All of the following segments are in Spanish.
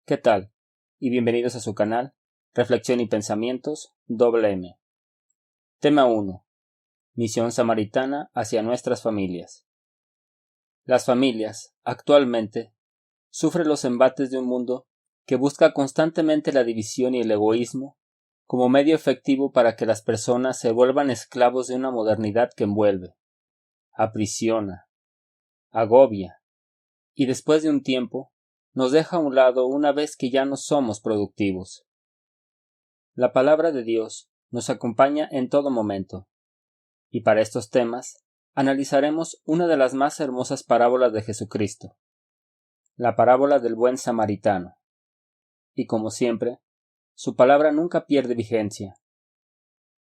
¿Qué tal? Y bienvenidos a su canal, Reflexión y Pensamientos, M. Tema 1. Misión samaritana hacia nuestras familias. Las familias, actualmente, sufren los embates de un mundo que busca constantemente la división y el egoísmo como medio efectivo para que las personas se vuelvan esclavos de una modernidad que envuelve, aprisiona, agobia, y después de un tiempo, nos deja a un lado una vez que ya no somos productivos. La palabra de Dios nos acompaña en todo momento, y para estos temas analizaremos una de las más hermosas parábolas de Jesucristo, la parábola del buen samaritano. Y como siempre, su palabra nunca pierde vigencia,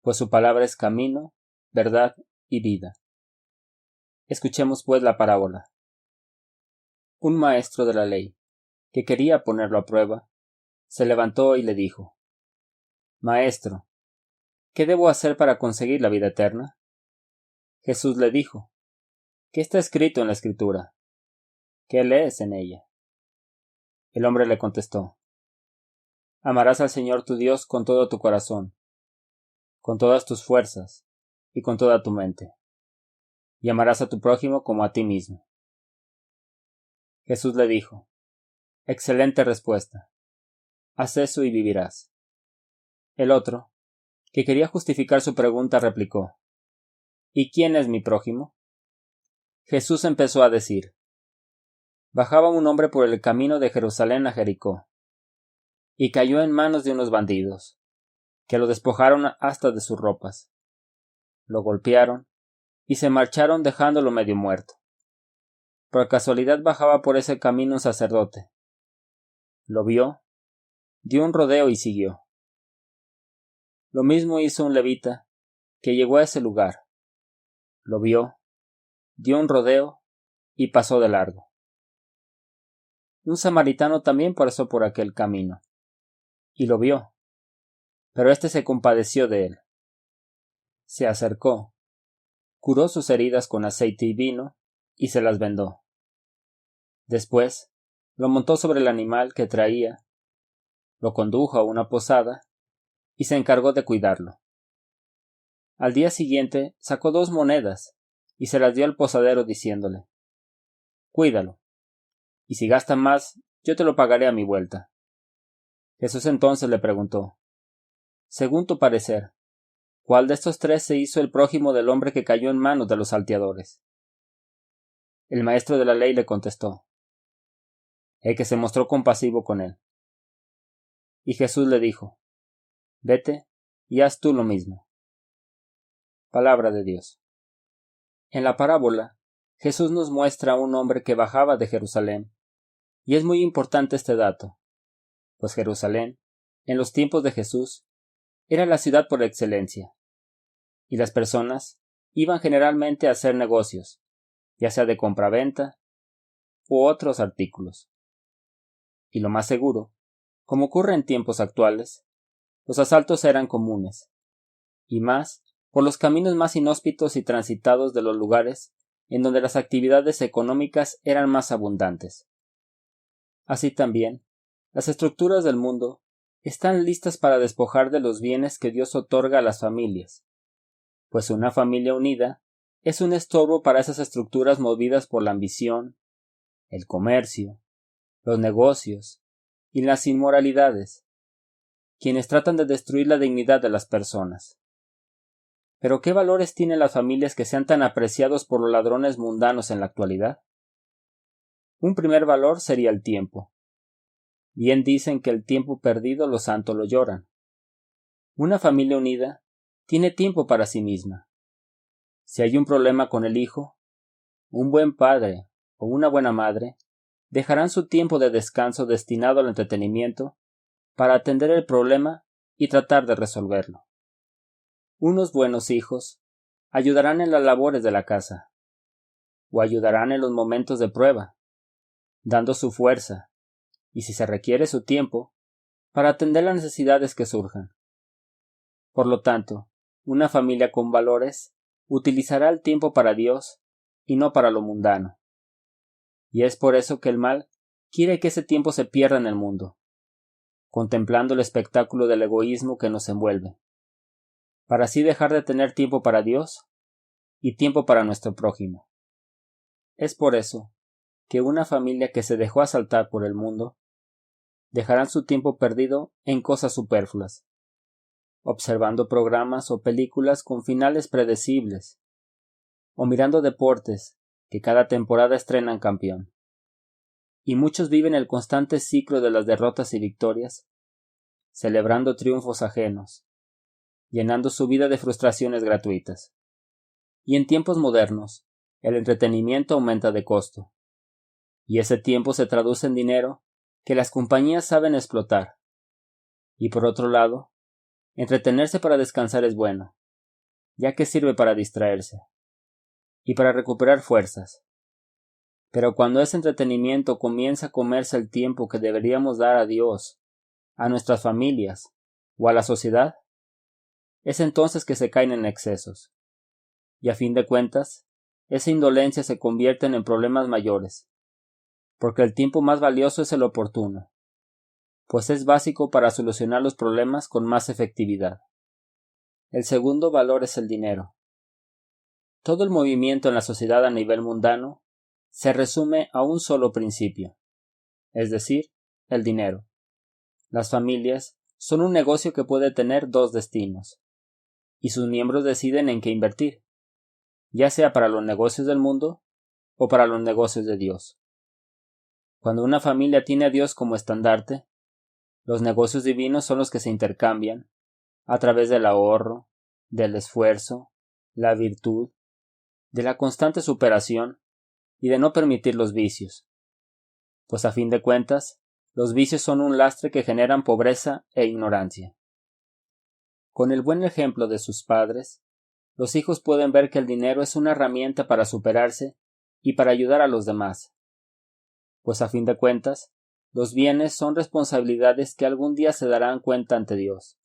pues su palabra es camino, verdad y vida. Escuchemos pues la parábola. Un maestro de la ley, que quería ponerlo a prueba, se levantó y le dijo: Maestro, ¿qué debo hacer para conseguir la vida eterna? Jesús le dijo: ¿Qué está escrito en la Escritura? ¿Qué lees en ella? El hombre le contestó: Amarás al Señor tu Dios con todo tu corazón, con todas tus fuerzas y con toda tu mente, y amarás a tu prójimo como a ti mismo. Jesús le dijo: Excelente respuesta. Haz eso y vivirás. El otro, que quería justificar su pregunta, replicó: ¿Y quién es mi prójimo? Jesús empezó a decir: Bajaba un hombre por el camino de Jerusalén a Jericó, y cayó en manos de unos bandidos, que lo despojaron hasta de sus ropas. Lo golpearon, y se marcharon dejándolo medio muerto. Por casualidad bajaba por ese camino un sacerdote. Lo vio, dio un rodeo y siguió. Lo mismo hizo un levita, que llegó a ese lugar. Lo vio, dio un rodeo y pasó de largo. Un samaritano también pasó por aquel camino, y lo vio, pero éste se compadeció de él. Se acercó, curó sus heridas con aceite y vino, y se las vendó. Después, lo montó sobre el animal que traía, lo condujo a una posada, y se encargó de cuidarlo. Al día siguiente sacó 2 monedas, y se las dio al posadero diciéndole: Cuídalo, y si gasta más, yo te lo pagaré a mi vuelta. Jesús entonces le preguntó: Según tu parecer, ¿cuál de estos 3 se hizo el prójimo del hombre que cayó en manos de los salteadores? El maestro de la ley le contestó: El que se mostró compasivo con él. Y Jesús le dijo: Vete y haz tú lo mismo. Palabra de Dios. En la parábola, Jesús nos muestra a un hombre que bajaba de Jerusalén, y es muy importante este dato, pues Jerusalén, en los tiempos de Jesús, era la ciudad por excelencia, y las personas iban generalmente a hacer negocios, ya sea de compraventa u otros artículos. Y lo más seguro, como ocurre en tiempos actuales, los asaltos eran comunes, y más por los caminos más inhóspitos y transitados de los lugares en donde las actividades económicas eran más abundantes. Así también, las estructuras del mundo están listas para despojar de los bienes que Dios otorga a las familias, pues una familia unida es un estorbo para esas estructuras movidas por la ambición, el comercio, los negocios y las inmoralidades, quienes tratan de destruir la dignidad de las personas. Pero ¿qué valores tienen las familias que sean tan apreciados por los ladrones mundanos en la actualidad? Un primer valor sería el tiempo. Bien dicen que el tiempo perdido los santos lo lloran. Una familia unida tiene tiempo para sí misma. Si hay un problema con el hijo, un buen padre o una buena madre dejarán su tiempo de descanso destinado al entretenimiento para atender el problema y tratar de resolverlo. Unos buenos hijos ayudarán en las labores de la casa, o ayudarán en los momentos de prueba, dando su fuerza, y si se requiere su tiempo, para atender las necesidades que surjan. Por lo tanto, una familia con valores utilizará el tiempo para Dios y no para lo mundano. Y es por eso que el mal quiere que ese tiempo se pierda en el mundo, contemplando el espectáculo del egoísmo que nos envuelve, para así dejar de tener tiempo para Dios y tiempo para nuestro prójimo. Es por eso que una familia que se dejó asaltar por el mundo dejarán su tiempo perdido en cosas superfluas, observando programas o películas con finales predecibles, o mirando deportes que cada temporada estrenan campeón. Y muchos viven el constante ciclo de las derrotas y victorias, celebrando triunfos ajenos, llenando su vida de frustraciones gratuitas. Y en tiempos modernos, el entretenimiento aumenta de costo, y ese tiempo se traduce en dinero que las compañías saben explotar. Y por otro lado, entretenerse para descansar es bueno, ya que sirve para distraerse y para recuperar fuerzas. Pero cuando ese entretenimiento comienza a comerse el tiempo que deberíamos dar a Dios, a nuestras familias o a la sociedad, es entonces que se caen en excesos. Y a fin de cuentas, esa indolencia se convierte en problemas mayores, porque el tiempo más valioso es el oportuno, pues es básico para solucionar los problemas con más efectividad. El segundo valor es el dinero. Todo el movimiento en la sociedad a nivel mundano se resume a un solo principio, es decir, el dinero. Las familias son un negocio que puede tener dos destinos, y sus miembros deciden en qué invertir, ya sea para los negocios del mundo o para los negocios de Dios. Cuando una familia tiene a Dios como estandarte, los negocios divinos son los que se intercambian a través del ahorro, del esfuerzo, la virtud, de la constante superación y de no permitir los vicios, pues a fin de cuentas, los vicios son un lastre que generan pobreza e ignorancia. Con el buen ejemplo de sus padres, los hijos pueden ver que el dinero es una herramienta para superarse y para ayudar a los demás, pues a fin de cuentas, los bienes son responsabilidades que algún día se darán cuenta ante Dios.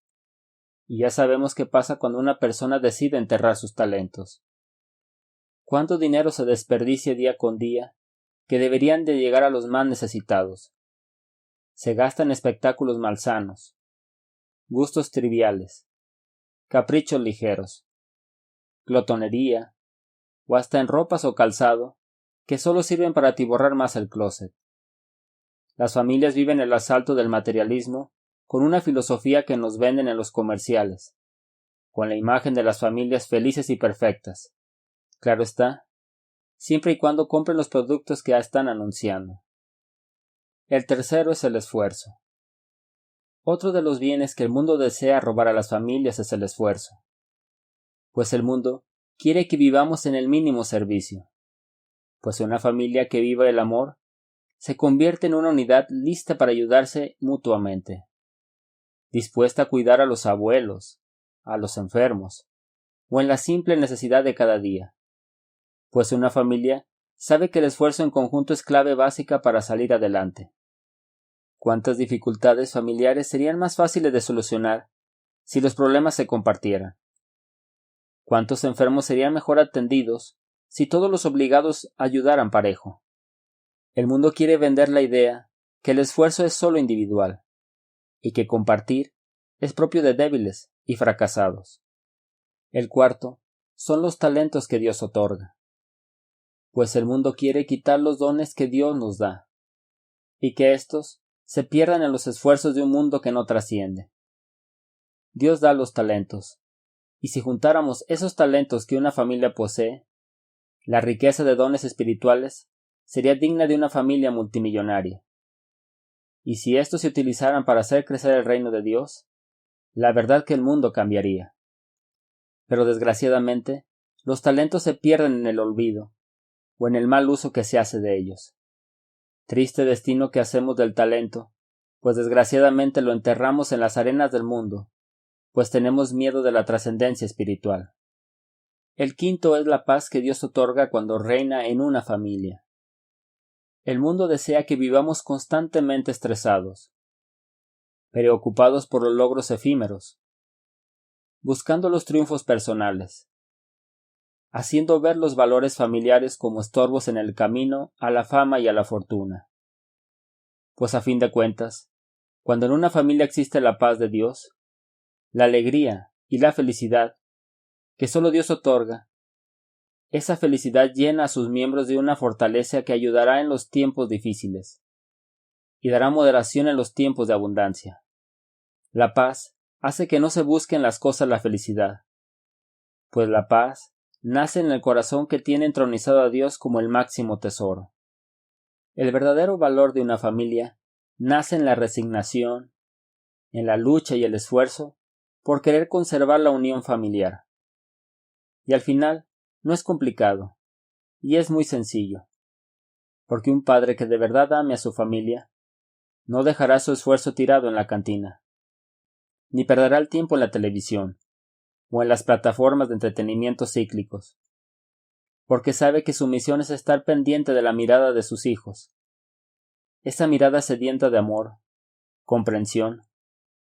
Y ya sabemos qué pasa cuando una persona decide enterrar sus talentos. ¿Cuánto dinero se desperdicia día con día que deberían de llegar a los más necesitados? Se gasta en espectáculos malsanos, gustos triviales, caprichos ligeros, glotonería, o hasta en ropas o calzado que solo sirven para atiborrar más el closet. Las familias viven el asalto del materialismo con una filosofía que nos venden en los comerciales, con la imagen de las familias felices y perfectas. Claro está, siempre y cuando compren los productos que ya están anunciando. El tercero es el esfuerzo. Otro de los bienes que el mundo desea robar a las familias es el esfuerzo, pues el mundo quiere que vivamos en el mínimo servicio, pues una familia que viva el amor se convierte en una unidad lista para ayudarse mutuamente, dispuesta a cuidar a los abuelos, a los enfermos, o en la simple necesidad de cada día, pues una familia sabe que el esfuerzo en conjunto es clave básica para salir adelante. ¿Cuántas dificultades familiares serían más fáciles de solucionar si los problemas se compartieran? ¿Cuántos enfermos serían mejor atendidos si todos los obligados ayudaran parejo? El mundo quiere vender la idea que el esfuerzo es solo individual y que compartir es propio de débiles y fracasados. El cuarto son los talentos que Dios otorga, pues el mundo quiere quitar los dones que Dios nos da y que éstos se pierdan en los esfuerzos de un mundo que no trasciende. Dios da los talentos, y si juntáramos esos talentos que una familia posee, la riqueza de dones espirituales sería digna de una familia multimillonaria. Y si estos se utilizaran para hacer crecer el reino de Dios, la verdad que el mundo cambiaría. Pero desgraciadamente, los talentos se pierden en el olvido, o en el mal uso que se hace de ellos. Triste destino que hacemos del talento, pues desgraciadamente lo enterramos en las arenas del mundo, pues tenemos miedo de la trascendencia espiritual. El quinto es la paz que Dios otorga cuando reina en una familia. El mundo desea que vivamos constantemente estresados, preocupados por los logros efímeros, buscando los triunfos personales, haciendo ver los valores familiares como estorbos en el camino a la fama y a la fortuna. Pues a fin de cuentas, Cuando en una familia existe la paz de Dios, la alegría y la felicidad que solo Dios otorga, esa felicidad llena a sus miembros de una fortaleza que ayudará en los tiempos difíciles y dará moderación en los tiempos de abundancia. La paz hace que no se busque en las cosas la felicidad, pues la paz nace en el corazón que tiene entronizado a Dios como el máximo tesoro. El verdadero valor de una familia nace en la resignación, en la lucha y el esfuerzo por querer conservar la unión familiar. Y al final no es complicado, y es muy sencillo, porque un padre que de verdad ame a su familia no dejará su esfuerzo tirado en la cantina, ni perderá el tiempo en la televisión o en las plataformas de entretenimiento cíclicos, porque sabe que su misión es estar pendiente de la mirada de sus hijos, esa mirada sedienta de amor, comprensión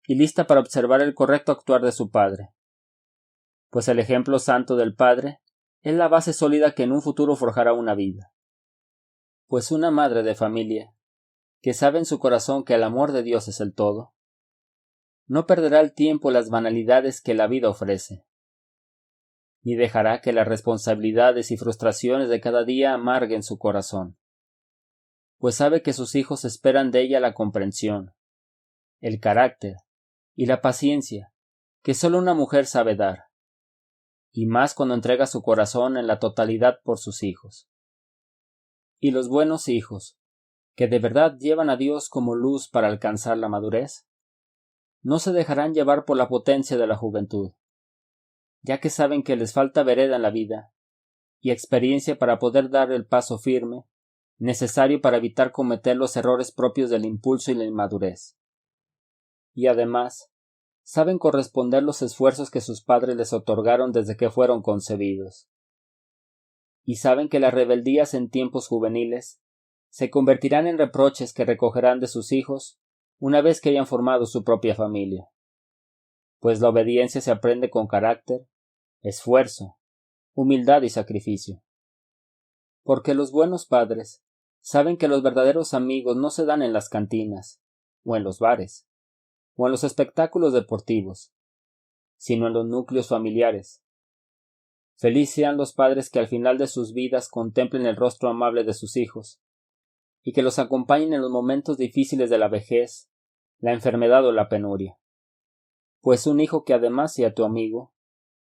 y lista para observar el correcto actuar de su padre, pues el ejemplo santo del padre es la base sólida que en un futuro forjará una vida. Pues una madre de familia, que sabe en su corazón que el amor de Dios es el todo, no perderá el tiempo en las banalidades que la vida ofrece, ni dejará que las responsabilidades y frustraciones de cada día amarguen su corazón, pues sabe que sus hijos esperan de ella la comprensión, el carácter y la paciencia que solo una mujer sabe dar, y más cuando entrega su corazón en la totalidad por sus hijos. Y los buenos hijos, que de verdad llevan a Dios como luz para alcanzar la madurez, no se dejarán llevar por la potencia de la juventud, ya que saben que les falta vereda en la vida y experiencia para poder dar el paso firme necesario para evitar cometer los errores propios del impulso y la inmadurez. Y además, saben corresponder los esfuerzos que sus padres les otorgaron desde que fueron concebidos. Y saben que las rebeldías en tiempos juveniles se convertirán en reproches que recogerán de sus hijos una vez que hayan formado su propia familia. Pues la obediencia se aprende con carácter, esfuerzo, humildad y sacrificio. Porque los buenos padres saben que los verdaderos amigos no se dan en las cantinas, o en los bares, o en los espectáculos deportivos, sino en los núcleos familiares. Feliz sean los padres que al final de sus vidas contemplen el rostro amable de sus hijos, y que los acompañen en los momentos difíciles de la vejez, la enfermedad o la penuria. Pues un hijo que además sea tu amigo,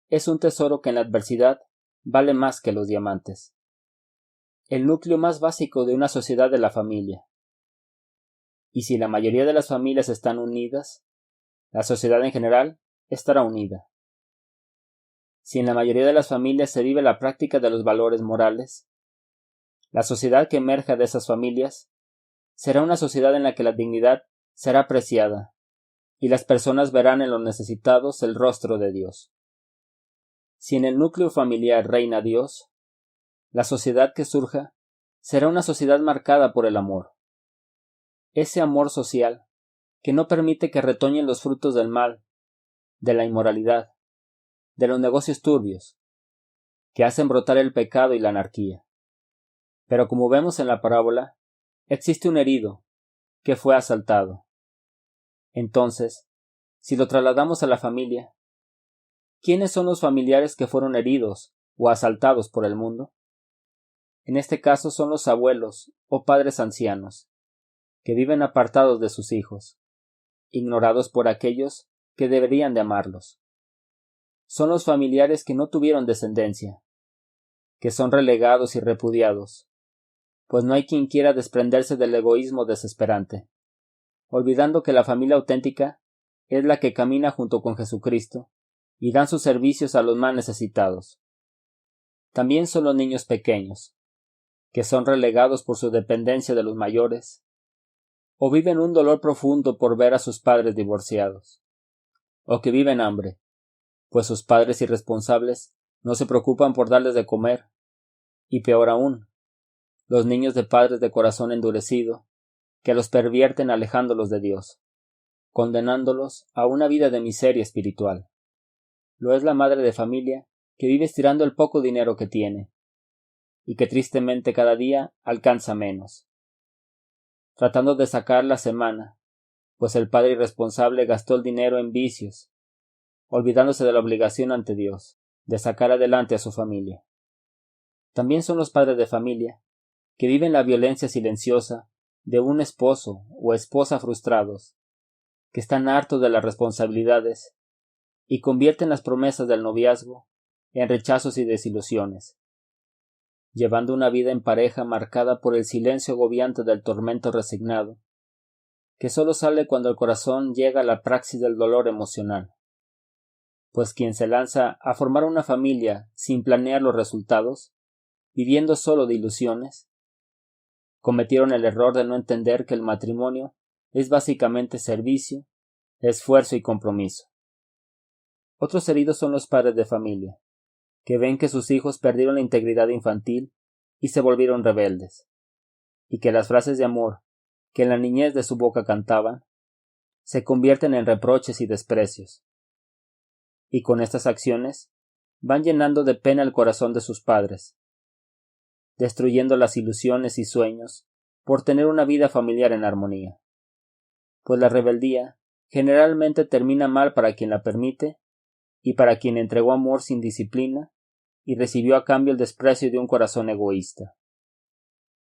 es un tesoro que en la adversidad vale más que los diamantes. El núcleo más básico de una sociedad es la familia. Y si la mayoría de las familias están unidas, la sociedad en general estará unida. Si en la mayoría de las familias se vive la práctica de los valores morales, la sociedad que emerja de esas familias será una sociedad en la que la dignidad será apreciada y las personas verán en los necesitados el rostro de Dios. Si en el núcleo familiar reina Dios, la sociedad que surja será una sociedad marcada por el amor. Ese amor social que no permite que retoñen los frutos del mal, de la inmoralidad, de los negocios turbios, que hacen brotar el pecado y la anarquía. Pero como vemos en la parábola, existe un herido, que fue asaltado. Entonces, si lo trasladamos a la familia, ¿quiénes son los familiares que fueron heridos o asaltados por el mundo? En este caso son los abuelos o padres ancianos, que viven apartados de sus hijos, ignorados por aquellos que deberían de amarlos. Son los familiares que no tuvieron descendencia, que son relegados y repudiados, pues no hay quien quiera desprenderse del egoísmo desesperante, olvidando que la familia auténtica es la que camina junto con Jesucristo y dan sus servicios a los más necesitados. También son los niños pequeños, que son relegados por su dependencia de los mayores, o viven un dolor profundo por ver a sus padres divorciados, o que viven hambre, pues sus padres irresponsables no se preocupan por darles de comer, y peor aún, los niños de padres de corazón endurecido, que los pervierten alejándolos de Dios, condenándolos a una vida de miseria espiritual. Lo es la madre de familia que vive estirando el poco dinero que tiene, y que tristemente cada día alcanza menos, tratando de sacar la semana, pues el padre irresponsable gastó el dinero en vicios, olvidándose de la obligación ante Dios, de sacar adelante a su familia. También son los padres de familia, que viven la violencia silenciosa de un esposo o esposa frustrados, que están hartos de las responsabilidades y convierten las promesas del noviazgo en rechazos y desilusiones, llevando una vida en pareja marcada por el silencio agobiante del tormento resignado, que solo sale cuando el corazón llega a la praxis del dolor emocional. Pues quien se lanza a formar una familia sin planear los resultados, viviendo solo de ilusiones, cometieron el error de no entender que el matrimonio es básicamente servicio, esfuerzo y compromiso. Otros heridos son los padres de familia, que ven que sus hijos perdieron la integridad infantil y se volvieron rebeldes, y que las frases de amor que en la niñez de su boca cantaban se convierten en reproches y desprecios, y con estas acciones van llenando de pena el corazón de sus padres, destruyendo las ilusiones y sueños por tener una vida familiar en armonía, pues la rebeldía generalmente termina mal para quien la permite y para quien entregó amor sin disciplina y recibió a cambio el desprecio de un corazón egoísta.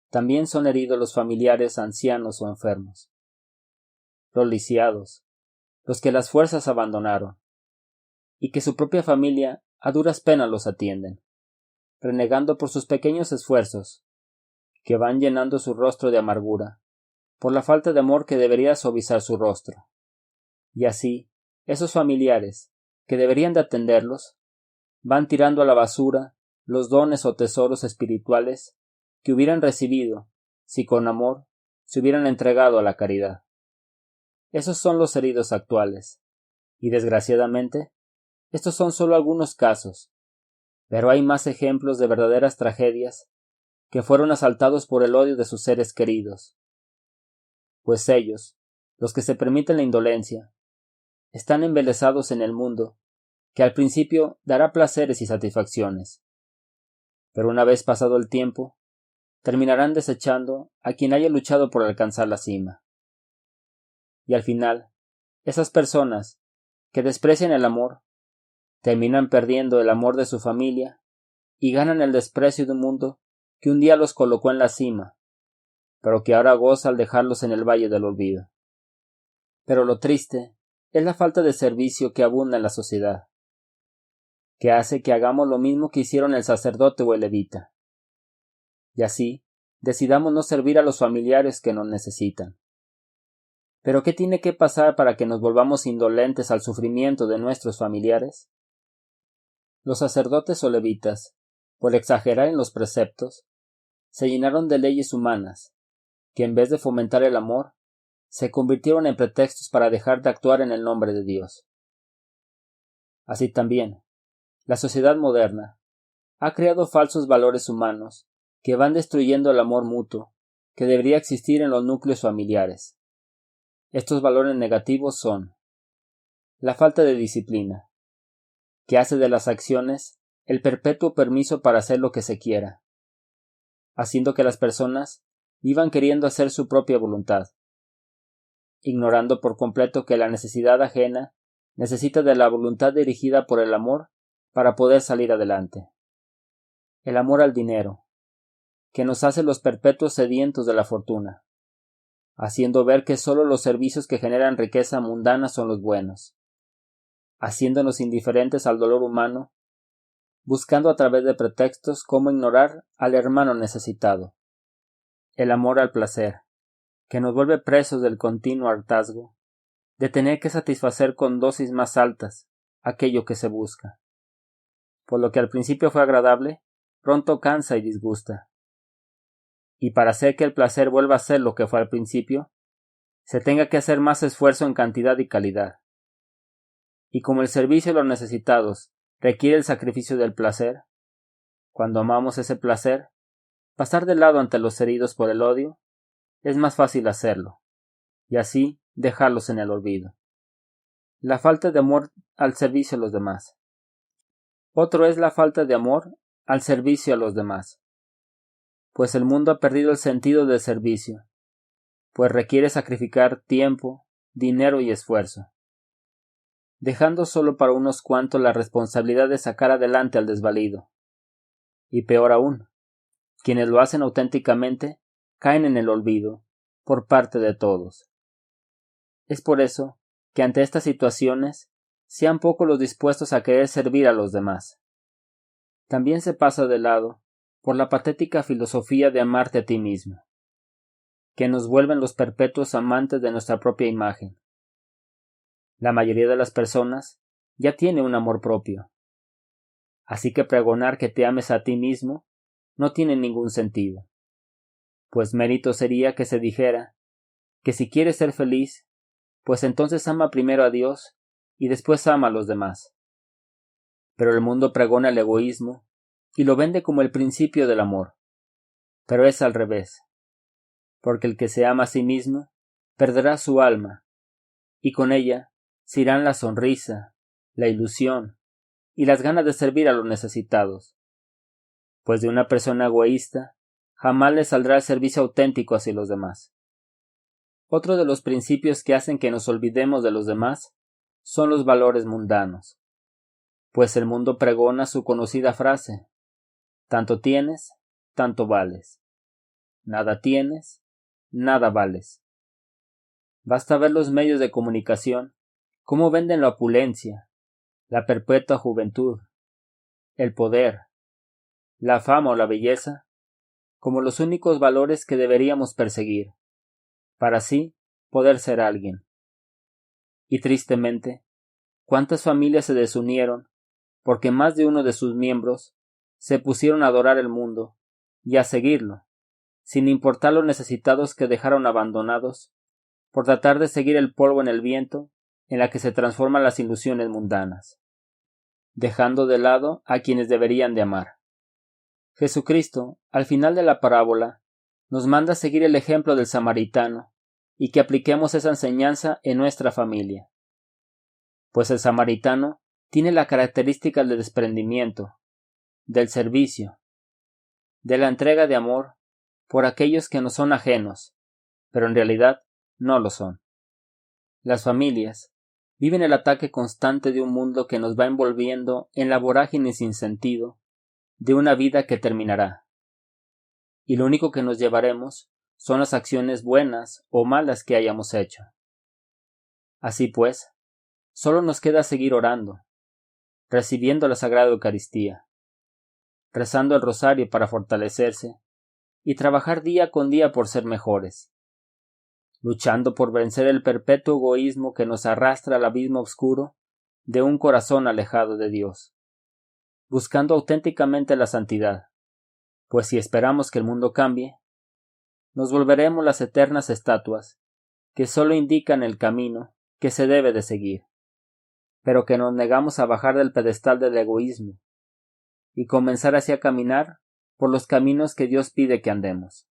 También son heridos los familiares ancianos o enfermos, los lisiados, los que las fuerzas abandonaron, y que su propia familia a duras penas los atienden, renegando por sus pequeños esfuerzos, que van llenando su rostro de amargura, por la falta de amor que debería suavizar su rostro. Y así, esos familiares, que deberían de atenderlos, van tirando a la basura los dones o tesoros espirituales que hubieran recibido si con amor se hubieran entregado a la caridad. Esos son los heridos actuales, y desgraciadamente, estos son solo algunos casos, pero hay más ejemplos de verdaderas tragedias que fueron asaltados por el odio de sus seres queridos, pues ellos, los que se permiten la indolencia, están embelesados en el mundo, que al principio dará placeres y satisfacciones, pero una vez pasado el tiempo, terminarán desechando a quien haya luchado por alcanzar la cima. Y al final, esas personas que desprecian el amor, terminan perdiendo el amor de su familia y ganan el desprecio de un mundo que un día los colocó en la cima, pero que ahora goza al dejarlos en el valle del olvido. Pero lo triste es la falta de servicio que abunda en la sociedad, que hace que hagamos lo mismo que hicieron el sacerdote o el levita, y así decidamos no servir a los familiares que nos necesitan. ¿Pero qué tiene que pasar para que nos volvamos indolentes al sufrimiento de nuestros familiares? Los sacerdotes o levitas, por exagerar en los preceptos, se llenaron de leyes humanas, que en vez de fomentar el amor, se convirtieron en pretextos para dejar de actuar en el nombre de Dios. Así también, la sociedad moderna ha creado falsos valores humanos que van destruyendo el amor mutuo que debería existir en los núcleos familiares. Estos valores negativos son la falta de disciplina, que hace de las acciones el perpetuo permiso para hacer lo que se quiera, haciendo que las personas vivan queriendo hacer su propia voluntad, ignorando por completo que la necesidad ajena necesita de la voluntad dirigida por el amor para poder salir adelante. El amor al dinero, que nos hace los perpetuos sedientos de la fortuna, haciendo ver que sólo los servicios que generan riqueza mundana son los buenos, haciéndonos indiferentes al dolor humano, buscando a través de pretextos cómo ignorar al hermano necesitado. El amor al placer, que nos vuelve presos del continuo hartazgo, de tener que satisfacer con dosis más altas aquello que se busca. Por lo que al principio fue agradable, pronto cansa y disgusta. Y para hacer que el placer vuelva a ser lo que fue al principio, se tenga que hacer más esfuerzo en cantidad y calidad. Y como el servicio a los necesitados requiere el sacrificio del placer, cuando amamos ese placer, pasar de lado ante los heridos por el odio, es más fácil hacerlo, y así dejarlos en el olvido. La falta de amor al servicio a los demás. Otro es la falta de amor al servicio a los demás, pues el mundo ha perdido el sentido del servicio, pues requiere sacrificar tiempo, dinero y esfuerzo, dejando solo para unos cuantos la responsabilidad de sacar adelante al desvalido. Y peor aún, quienes lo hacen auténticamente caen en el olvido por parte de todos. Es por eso que ante estas situaciones sean pocos los dispuestos a querer servir a los demás. También se pasa de lado por la patética filosofía de amarte a ti mismo, que nos vuelven los perpetuos amantes de nuestra propia imagen. La mayoría de las personas ya tiene un amor propio, así que pregonar que te ames a ti mismo no tiene ningún sentido, pues mérito sería que se dijera que si quieres ser feliz, pues entonces ama primero a Dios y después ama a los demás. Pero el mundo pregona el egoísmo y lo vende como el principio del amor. Pero es al revés, porque el que se ama a sí mismo perderá su alma, y con ella se irán la sonrisa, la ilusión y las ganas de servir a los necesitados. Pues de una persona egoísta jamás le saldrá el servicio auténtico hacia los demás. Otro de los principios que hacen que nos olvidemos de los demás son los valores mundanos, pues el mundo pregona su conocida frase: tanto tienes, tanto vales. Nada tienes, nada vales. Basta ver los medios de comunicación, cómo venden la opulencia, la perpetua juventud, el poder, la fama o la belleza, como los únicos valores que deberíamos perseguir, para así poder ser alguien. Y tristemente, ¿cuántas familias se desunieron porque más de uno de sus miembros se pusieron a adorar el mundo y a seguirlo, sin importar los necesitados que dejaron abandonados, por tratar de seguir el polvo en el viento en la que se transforman las ilusiones mundanas, dejando de lado a quienes deberían de amar? Jesucristo, al final de la parábola, nos manda seguir el ejemplo del samaritano y que apliquemos esa enseñanza en nuestra familia. Pues el samaritano tiene la característica del desprendimiento, del servicio, de la entrega de amor por aquellos que nos son ajenos, pero en realidad no lo son. Las familias viven el ataque constante de un mundo que nos va envolviendo en la vorágine sin sentido de una vida que terminará, y lo único que nos llevaremos son las acciones buenas o malas que hayamos hecho. Así pues, solo nos queda seguir orando, recibiendo la Sagrada Eucaristía, rezando el rosario para fortalecerse y trabajar día con día por ser mejores, luchando por vencer el perpetuo egoísmo que nos arrastra al abismo oscuro de un corazón alejado de Dios, buscando auténticamente la santidad, pues si esperamos que el mundo cambie, nos volveremos las eternas estatuas que solo indican el camino que se debe de seguir, pero que nos negamos a bajar del pedestal del egoísmo y comenzar así a caminar por los caminos que Dios pide que andemos.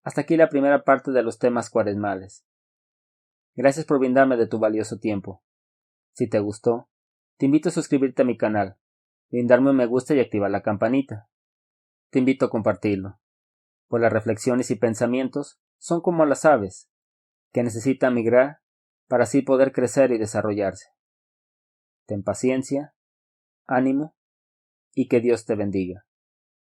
Hasta aquí la primera parte de los temas cuaresmales. Gracias por brindarme de tu valioso tiempo. Si te gustó, te invito a suscribirte a mi canal, brindarme un me gusta y activar la campanita. Te invito a compartirlo, pues las reflexiones y pensamientos son como las aves, que necesitan migrar para así poder crecer y desarrollarse. Ten paciencia, ánimo y que Dios te bendiga.